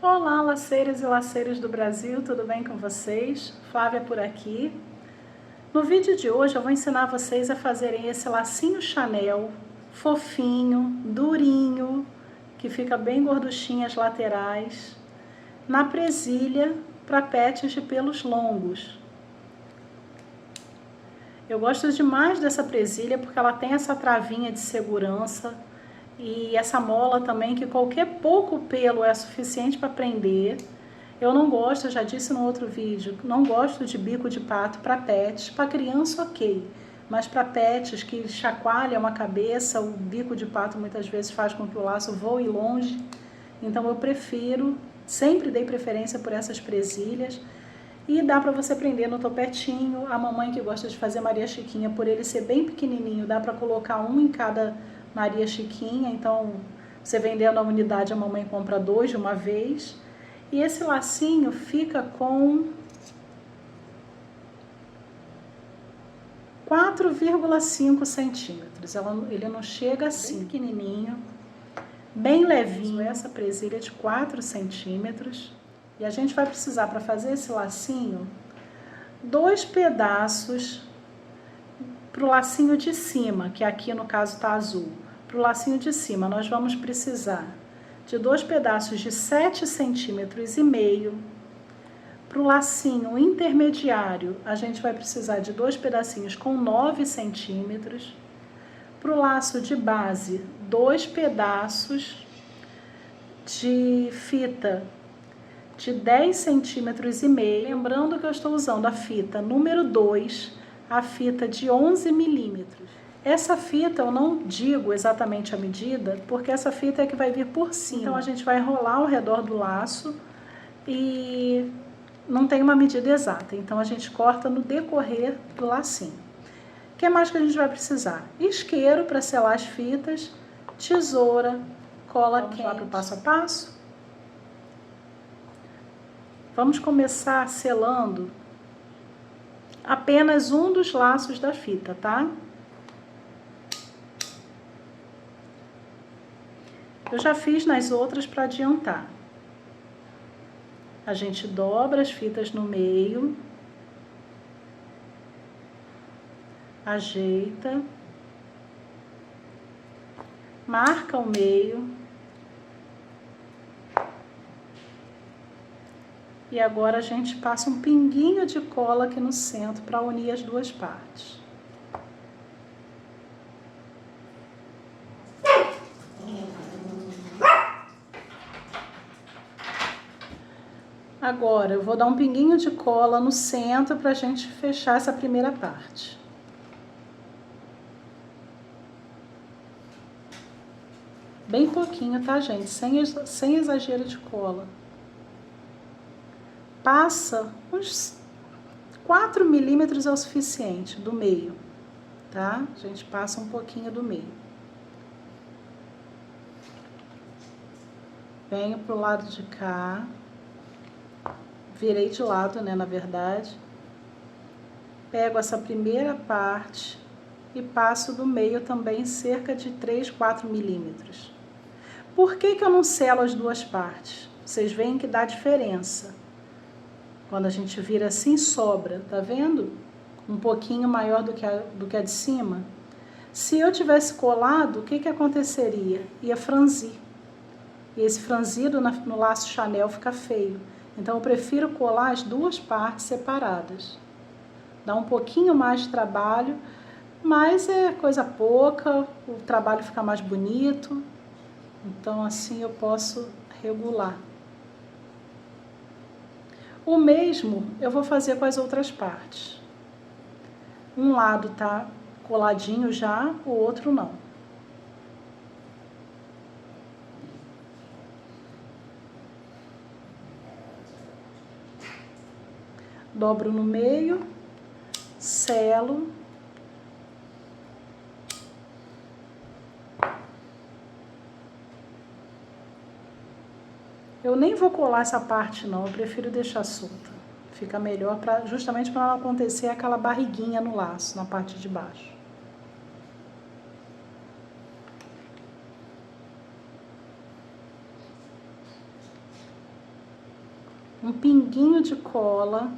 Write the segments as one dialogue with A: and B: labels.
A: Olá, laceiras e laceiros do Brasil, tudo bem com vocês? Flávia por aqui. No vídeo de hoje eu vou ensinar vocês a fazerem esse lacinho Chanel, fofinho, durinho, que fica bem gorduchinho as laterais, na presilha para pets de pelos longos. Eu gosto demais dessa presilha porque ela tem essa travinha de segurança e essa mola também, que qualquer pouco pelo é suficiente para prender. Eu não gosto, eu já disse no outro vídeo, não gosto de bico de pato para pets. Para criança ok, mas para pets que chacoalham a cabeça, o bico de pato muitas vezes faz com que o laço voe longe. Então eu prefiro, sempre dei preferência por essas presilhas. E dá para você prender no topetinho. A mamãe que gosta de fazer Maria Chiquinha, por ele ser bem pequenininho, dá para colocar um em cada Maria Chiquinha. Então, você vendendo a unidade, a mamãe compra 2 de uma vez. E esse lacinho fica com 4,5 centímetros. Ele não chega assim, bem pequenininho, bem levinho. Essa presilha de 4 centímetros. E a gente vai precisar, para fazer esse lacinho, 2 pedaços para o lacinho de cima, que aqui no caso está azul. Para o lacinho de cima, nós vamos precisar de 2 pedaços de 7,5 centímetros. Para o lacinho intermediário, a gente vai precisar de 2 pedacinhos com 9 centímetros. Para o laço de base, 2 pedaços de fita de 10,5 centímetros. Lembrando que eu estou usando a fita número 2, a fita de 11 milímetros. Essa fita eu não digo exatamente a medida, porque essa fita é que vai vir por cima. Então a gente vai enrolar ao redor do laço e não tem uma medida exata. Então a gente corta no decorrer do lacinho. O que mais que a gente vai precisar? Isqueiro para selar as fitas, tesoura, cola quente. Vamos lá para o passo a passo? Vamos começar selando apenas um dos laços da fita, tá? Eu já fiz nas outras para adiantar. A gente dobra as fitas no meio, ajeita, marca o meio. E agora a gente passa um pinguinho de cola aqui no centro para unir as duas partes. Agora eu vou dar um pinguinho de cola no centro para a gente fechar essa primeira parte. Bem pouquinho, tá, gente? Sem exagero de cola. Passa uns 4 milímetros é o suficiente do meio, tá? A gente passa um pouquinho do meio. Venho pro lado de cá. Virei de lado, né, na verdade. Pego essa primeira parte e passo do meio também cerca de 3, 4 milímetros. Por que que eu não selo as duas partes? Vocês veem que dá diferença. Quando a gente vira assim, sobra, tá vendo? Um pouquinho maior do que a de cima. Se eu tivesse colado, o que que aconteceria? Ia franzir. E esse franzido no laço Chanel fica feio. Então eu prefiro colar as duas partes separadas. Dá um pouquinho mais de trabalho, mas é coisa pouca, o trabalho fica mais bonito. Então assim eu posso regular. O mesmo eu vou fazer com as outras partes. Um lado tá coladinho já, o outro não. Dobro no meio, selo. Eu nem vou colar essa parte não, eu prefiro deixar solta. Fica melhor, justamente para não acontecer aquela barriguinha no laço, na parte de baixo. um pinguinho de cola,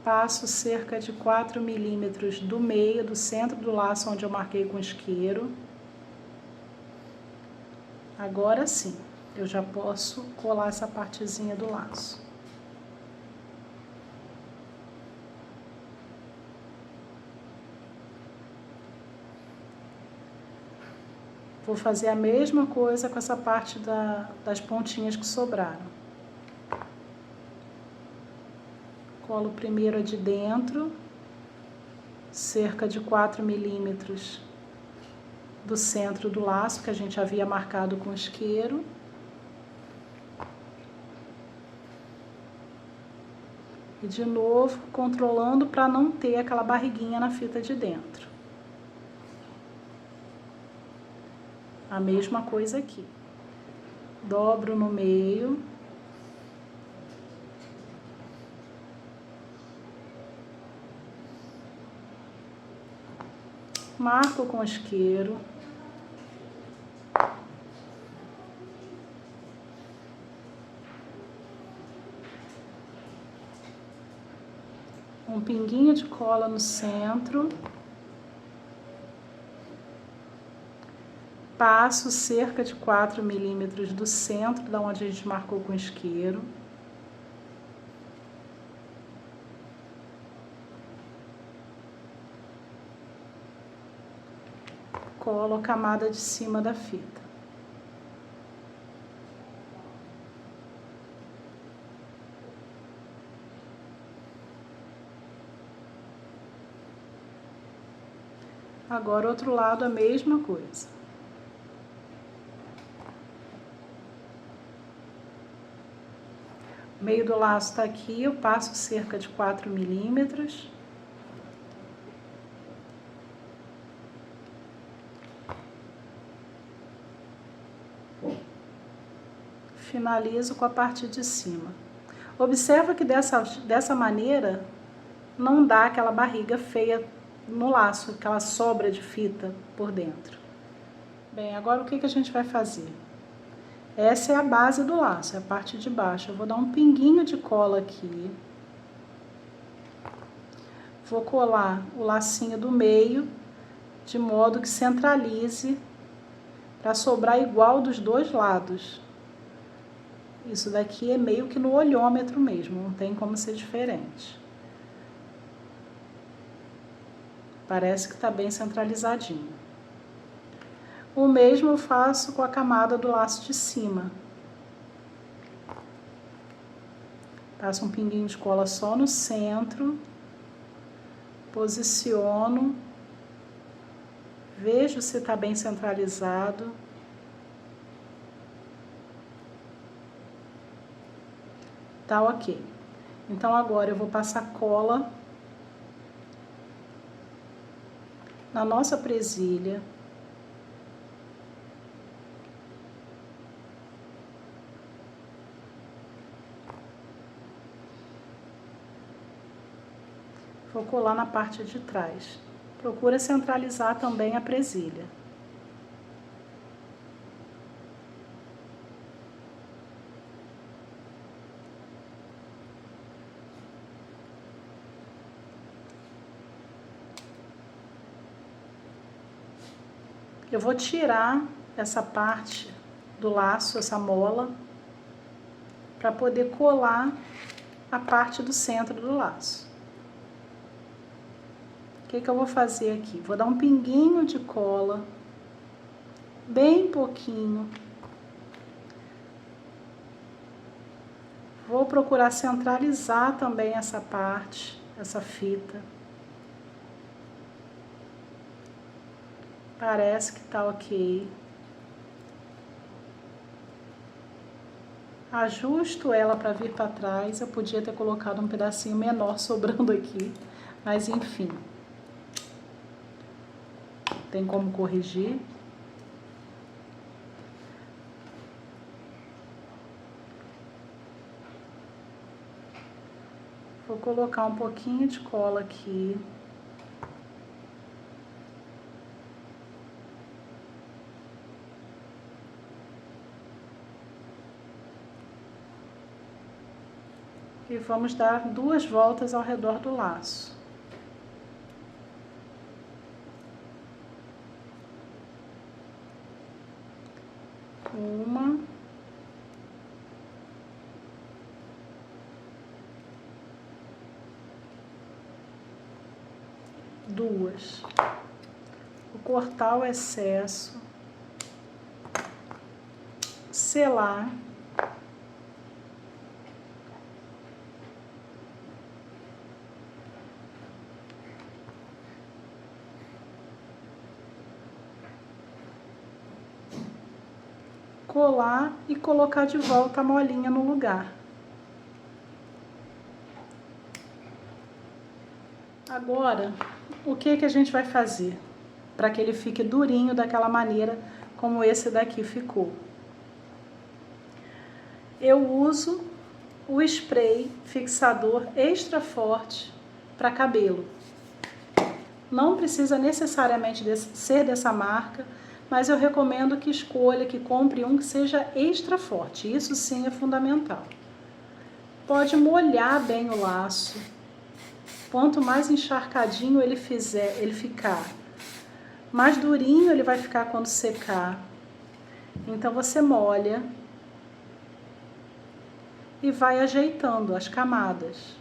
A: passo cerca de 4 milímetros do meio, do centro do laço onde eu marquei com isqueiro. Agora sim, eu já posso colar essa partezinha do laço. Vou fazer a mesma coisa com essa parte das pontinhas que sobraram. Colo primeiro a de dentro, cerca de 4 milímetros do centro do laço que a gente havia marcado com isqueiro. E de novo, controlando para não ter aquela barriguinha na fita de dentro. A mesma coisa aqui. Dobro no meio. Marco com isqueiro. Um pinguinho de cola no centro. Passo cerca de 4 milímetros do centro, da onde a gente marcou com isqueiro. Colo a camada de cima da fita. Agora, outro lado, a mesma coisa. O meio do laço está aqui, eu passo cerca de 4 milímetros. Finalizo com a parte de cima. Observa que dessa maneira não dá aquela barriga feia no laço, aquela sobra de fita por dentro. Bem, agora o que a gente vai fazer? Essa é a base do laço, é a parte de baixo. Eu vou dar um pinguinho de cola aqui. Vou colar o lacinho do meio, de modo que centralize, para sobrar igual dos dois lados. Isso daqui é meio que no olhômetro mesmo, não tem como ser diferente. Parece que está bem centralizadinho. O mesmo eu faço com a camada do laço de cima. Passo um pinguinho de cola só no centro, posiciono, vejo se está bem centralizado. Tá ok. Então agora eu vou passar cola na nossa presilha. Vou colar na parte de trás. Procura centralizar também a presilha. Eu vou tirar essa parte do laço, essa mola, para poder colar a parte do centro do laço. O que eu vou fazer aqui? Vou dar um pinguinho de cola, bem pouquinho. Vou procurar centralizar também essa parte, essa fita. Parece que tá ok. Ajusto ela para vir para trás. Eu podia ter colocado um pedacinho menor sobrando aqui, mas enfim. Tem como corrigir. Vou colocar um pouquinho de cola aqui. e vamos dar 2 voltas ao redor do laço. Uma, duas. Vou cortar o excesso, selar. Colar e colocar de volta a molinha no lugar. Agora, o que a gente vai fazer para que ele fique durinho daquela maneira como esse daqui ficou? Eu uso o spray fixador extra forte para cabelo. Não precisa necessariamente ser dessa marca, mas eu recomendo que escolha, que compre um que seja extra forte. Isso sim é fundamental. Pode molhar bem o laço. Quanto mais encharcadinho ele ficar, mais durinho ele vai ficar quando secar. Então você molha e vai ajeitando as camadas.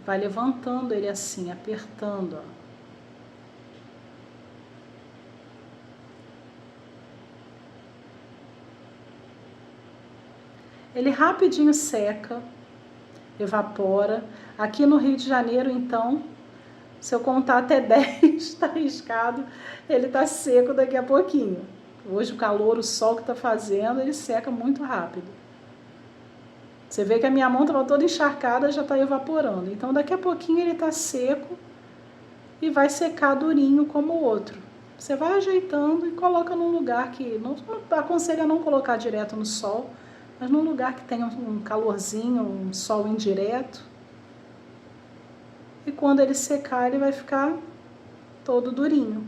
A: Vai levantando ele assim, apertando, ó. Ele rapidinho seca, evapora. Aqui no Rio de Janeiro, então, se eu contar até 10, tá arriscado, ele tá seco daqui a pouquinho. Hoje o calor, o sol que tá fazendo, ele seca muito rápido. Você vê que a minha mão estava toda encharcada, já tá evaporando. Então daqui a pouquinho ele tá seco e vai secar durinho como o outro. Você vai ajeitando e coloca num lugar que, não aconselho a não colocar direto no sol, mas num lugar que tenha um calorzinho, um sol indireto. E quando ele secar, ele vai ficar todo durinho.